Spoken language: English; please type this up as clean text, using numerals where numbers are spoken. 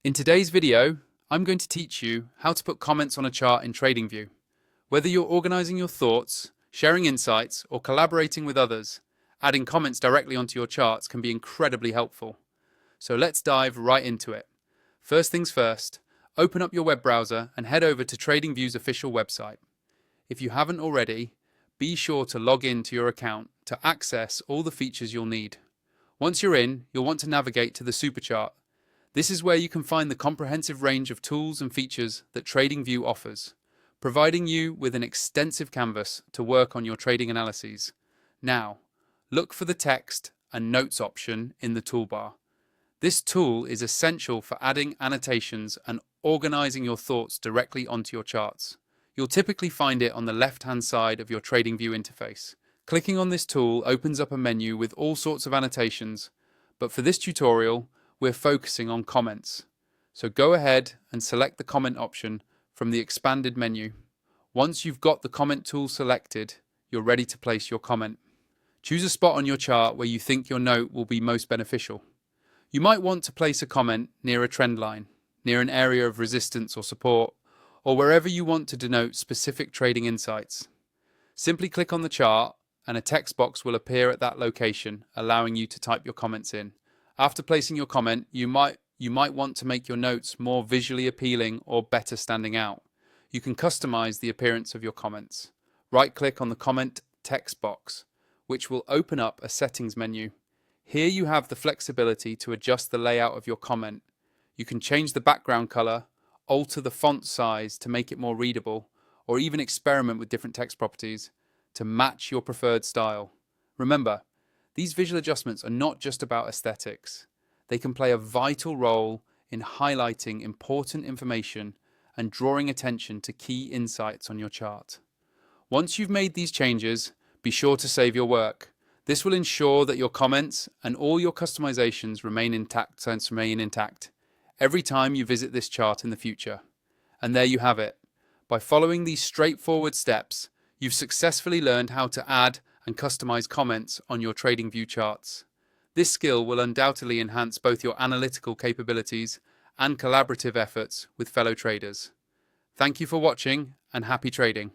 In today's video, I'm going to teach you how to put comments on a chart in Tradingview. Whether you're organizing your thoughts, sharing insights, or collaborating with others, adding comments directly onto your charts can be incredibly helpful. So let's dive right into it. First things first, open up your web browser and head over to Tradingview's official website. If you haven't already, be sure to log in to your account to access all the features you'll need. Once you're in, you'll want to navigate to the superchart. This is where you can find the comprehensive range of tools and features that Tradingview offers, providing you with an extensive canvas to work on your trading analyses. Now, look for the text and notes option in the toolbar. This tool is essential for adding annotations and organizing your thoughts directly onto your charts. You'll typically find it on the left-hand side of your Tradingview interface. Clicking on this tool opens up a menu with all sorts of annotations, but for this tutorial, we're focusing on comments. So go ahead and select the comment option from the expanded menu. Once you've got the comment tool selected, you're ready to place your comment. Choose a spot on your chart where you think your note will be most beneficial. You might want to place a comment near a trend line, near an area of resistance or support, or wherever you want to denote specific trading insights. Simply click on the chart and a text box will appear at that location, allowing you to type your comments in. After placing your comment, you might want to make your notes more visually appealing or better standing out. You can customize the appearance of your comments. Right-click on the comment text box, which will open up a settings menu. Here you have the flexibility to adjust the layout of your comment. You can change the background color, alter the font size to make it more readable, or even experiment with different text properties to match your preferred style. Remember, these visual adjustments are not just about aesthetics. They can play a vital role in highlighting important information and drawing attention to key insights on your chart. Once you've made these changes, be sure to save your work. This will ensure that your comments and all your customizations remain intact every time you visit this chart in the future. And there you have it. By following these straightforward steps, you've successfully learned how to add and customize comments on your Tradingview charts. This skill will undoubtedly enhance both your analytical capabilities and collaborative efforts with fellow traders. Thank you for watching and happy trading.